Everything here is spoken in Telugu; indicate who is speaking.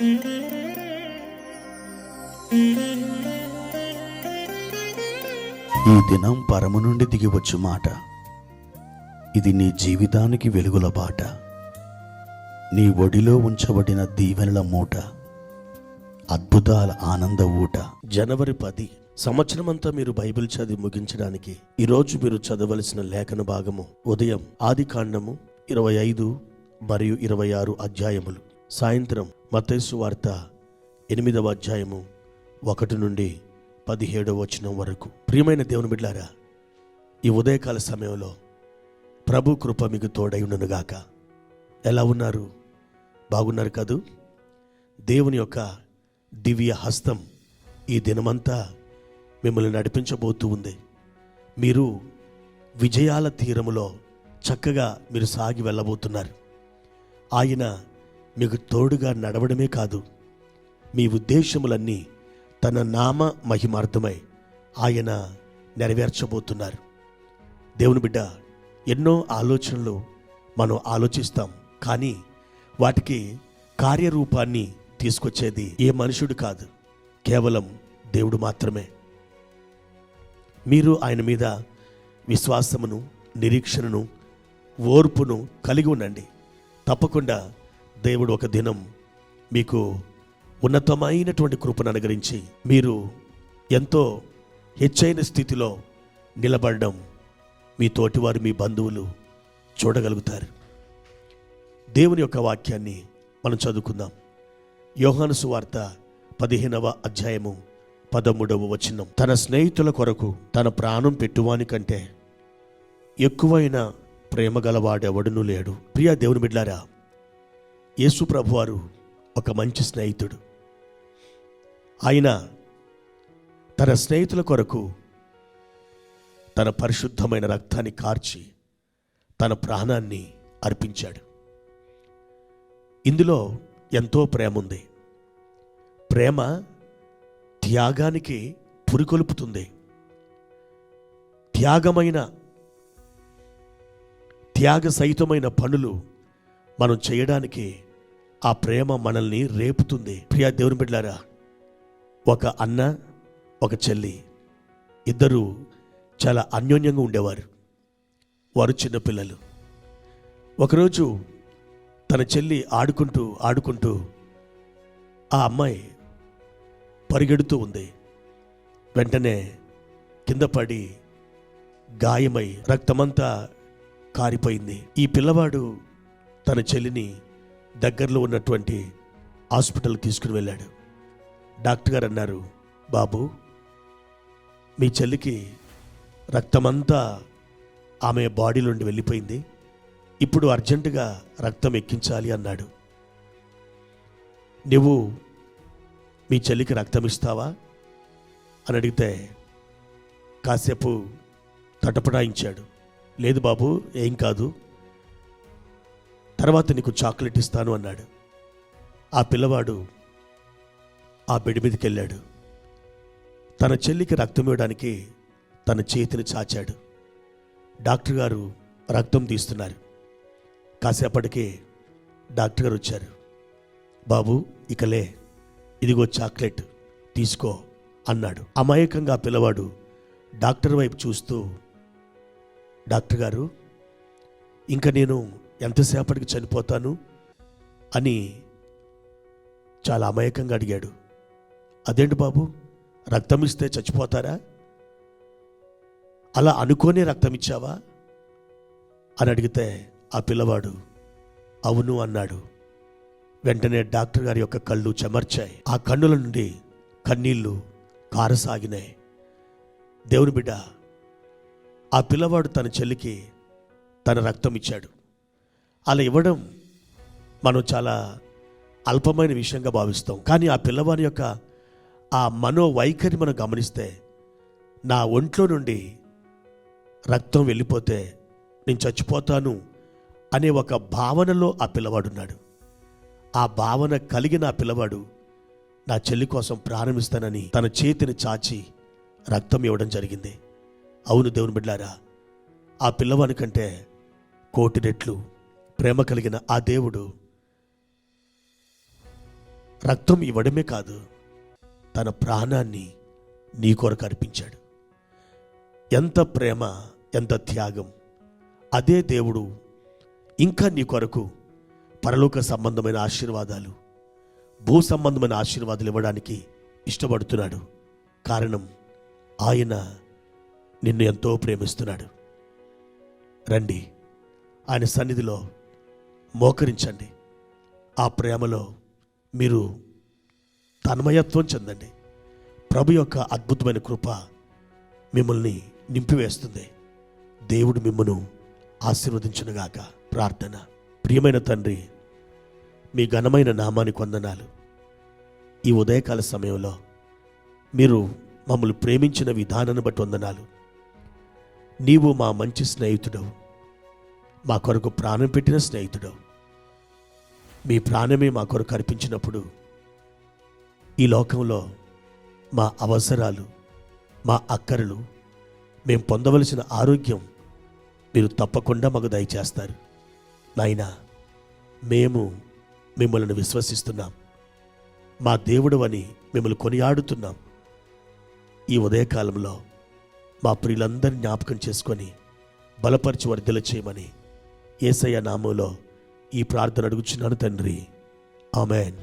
Speaker 1: ఈ దినం పరము నుండి దిగివచ్చు మాట. ఇది నీ జీవితానికి వెలుగుల బాట. నీ ఒడిలో ఉంచబడిన దీవెనల మూట, అద్భుతాల ఆనంద ఊట.
Speaker 2: జనవరి 10 సంవత్సరమంతా మీరు బైబిల్ చదివి ముగించడానికి ఈరోజు మీరు చదవలసిన లేఖన భాగము ఉదయం ఆదికాండము 25 మరియు 26 అధ్యాయములు, సాయంత్రం మత్తయి సువార్త 8వ అధ్యాయము 1 నుండి 17వ వచనం వరకు. ప్రియమైన దేవుని బిడ్డలారా, ఈ ఉదయకాల సమయంలో ప్రభు కృప మీకు తోడై ఉండునుగాక. ఎలా ఉన్నారు? బాగున్నారు కదూ? దేవుని యొక్క దివ్య హస్తం ఈ దినమంతా మిమ్మల్ని నడిపించబోతూ ఉంది. మీరు విజయాల తీరములో చక్కగా మీరు సాగి వెళ్ళబోతున్నారు. ఆయన మీకు తోడుగా నడవడమే కాదు, మీ ఉద్దేశములన్నీ తన నామ మహిమార్థమై ఆయన నెరవేర్చబోతున్నారు. దేవుని బిడ్డ, ఎన్నో ఆలోచనలు మనం ఆలోచిస్తాం, కానీ వాటికి కార్యరూపాన్ని తీసుకొచ్చేది ఏ మనుషుడు కాదు, కేవలం దేవుడు మాత్రమే. మీరు ఆయన మీద విశ్వాసమును, నిరీక్షణను, ఓర్పును కలిగి ఉండండి. తప్పకుండా దేవుడు ఒక దినం మీకు ఉన్నతమైనటువంటి కృపను అనుగ్రహించి మీరు ఎంతో హెచ్చైన స్థితిలో నిలబడడం మీ తోటివారు, మీ బంధువులు చూడగలుగుతారు. దేవుని యొక్క వాక్యాన్ని మనం చదువుకుందాం. యోహాను సువార్త 15వ అధ్యాయము 13వ వచనం. తన స్నేహితుల కొరకు తన ప్రాణం పెట్టువాని కంటే ఎక్కువైన ప్రేమ గలవాడెవడునూ లేడు. ప్రియ దేవుని బిడ్డలారా, యేసు ప్రభువారు ఒక మంచి స్నేహితుడు. ఆయన తన స్నేహితుల కొరకు తన పరిశుద్ధమైన రక్తాన్ని కార్చి తన ప్రాణాన్ని అర్పించాడు. ఇందులో ఎంతో ప్రేమ ఉంది. ప్రేమ త్యాగానికి పురికొల్పుతుంది. త్యాగ సహితమైన పనులు మనం చేయడానికి ఆ ప్రేమ మనల్ని రేపుతుంది. ప్రియ దేవుని బిడ్డలారా, ఒక అన్న, ఒక చెల్లి, ఇద్దరు చాలా అన్యోన్యంగా ఉండేవారు. వారు చిన్నపిల్లలు. ఒకరోజు తన చెల్లి ఆడుకుంటూ ఆ అమ్మాయి పరిగెడుతూ ఉంది. వెంటనే కింద పడి గాయమై రక్తమంతా కారిపోయింది. ఈ పిల్లవాడు తన చెల్లిని దగ్గరలో ఉన్నటువంటి హాస్పిటల్ తీసుకుని వెళ్ళాడు. డాక్టర్ గారు అన్నారు, బాబు, మీ చెల్లికి రక్తమంతా ఆమె బాడీ నుండి వెళ్ళిపోయింది, ఇప్పుడు అర్జెంటుగా రక్తం ఎక్కించాలి అన్నాడు. నువ్వు మీ చెల్లికి రక్తం ఇస్తావా అని అడిగితే కాసేపు తటపడాయించాడు. లేదు బాబు, ఏం కాదు, తర్వాత నీకు చాక్లెట్ ఇస్తాను అన్నాడు. ఆ పిల్లవాడు ఆ బెడ్ మీదకి వెళ్ళాడు. తన చెల్లికి రక్తం ఇవ్వడానికి తన చేతిని చాచాడు. డాక్టర్ గారు రక్తం తీస్తున్నారు. కాసేపటికి డాక్టర్ గారు వచ్చారు. బాబు, ఇకలే, ఇదిగో చాక్లెట్ తీసుకో అన్నాడు. అమాయకంగా ఆ పిల్లవాడు డాక్టర్ వైపు చూస్తూ, డాక్టర్ గారు, ఇంకా నేను ఎంతసేపటికి చనిపోతాను అని చాలా అమాయకంగా అడిగాడు. అదేంటి బాబు, రక్తం ఇస్తే చచ్చిపోతారా? అలా అనుకోనే రక్తం ఇచ్చావా అని అడిగితే ఆ పిల్లవాడు అవును అన్నాడు. వెంటనే డాక్టర్ గారి యొక్క కళ్ళు చెమర్చాయి. ఆ కన్నుల నుండి కన్నీళ్లు కారసాగినాయి. దేవుని బిడ్డ, ఆ పిల్లవాడు తన చెల్లికి తన రక్తం ఇచ్చాడు. అలా ఇవ్వడం మనం చాలా అల్పమైన విషయంగా భావిస్తాం. కానీ ఆ పిల్లవాడి యొక్క ఆ మనోవైఖరి మనం గమనిస్తే, నా ఒంట్లో నుండి రక్తం వెళ్ళిపోతే నేను చచ్చిపోతాను అనే ఒక భావనలో ఆ పిల్లవాడున్నాడు. ఆ భావన కలిగిన ఆ పిల్లవాడు నా చెల్లి కోసం ప్రారంభిస్తానని తన చేతిని చాచి రక్తం ఇవ్వడం జరిగింది. అవును దేవుని బిడ్డలారా, ఆ పిల్లవాని కంటే కోటి రెట్లు ప్రేమ కలిగిన ఆ దేవుడు రక్తం ఇవ్వడమే కాదు, తన ప్రాణాన్ని నీ కొరకు అర్పించాడు. ఎంత ప్రేమ, ఎంత త్యాగం! అదే దేవుడు ఇంకా నీ కొరకు పరలోక సంబంధమైన ఆశీర్వాదాలు, భూ సంబంధమైన ఆశీర్వాదాలు ఇవ్వడానికి ఇష్టపడుతున్నాడు. కారణం, ఆయన నిన్ను ఎంతో ప్రేమిస్తున్నాడు. రండి, ఆయన సన్నిధిలో మోకరించండి. ఆ ప్రేమలో మీరు తన్మయత్వం చెందండి. ప్రభు యొక్క అద్భుతమైన కృప మిమ్మల్ని నింపివేస్తుంది. దేవుడు మిమ్మను ఆశీర్వదించునుగాక. ప్రార్థన. ప్రియమైన తండ్రి, మీ ఘనమైన నామానికి వందనాలు. ఈ ఉదయకాల సమయంలో మీరు మమ్మల్ని ప్రేమించిన విధానాన్ని బట్టి వందనాలు. నీవు మా మంచి స్నేహితుడవు, మా కొరకు ప్రాణం పెట్టిన స్నేహితుడవు. మీ ప్రాణమే మా కొరకు అర్పించినప్పుడు ఈ లోకంలో మా అవసరాలు, మా అక్కరలు, మేము పొందవలసిన ఆరోగ్యం మీరు తప్పకుండా మాకు దయచేస్తారు. నాయనా, మేము మిమ్మల్ని విశ్వసిస్తున్నాం, మా దేవుడు అని మిమ్మల్ని కొనియాడుతున్నాం. ఈ ఉదయకాలంలో మా ప్రియులందరినీ జ్ఞాపకం చేసుకొని బలపరిచి వర్ధిల్ల చేయమని యేసయ్య నామములో ఈ ప్రార్థన అడుగుచున్నాను తండ్రి. ఆమేన్.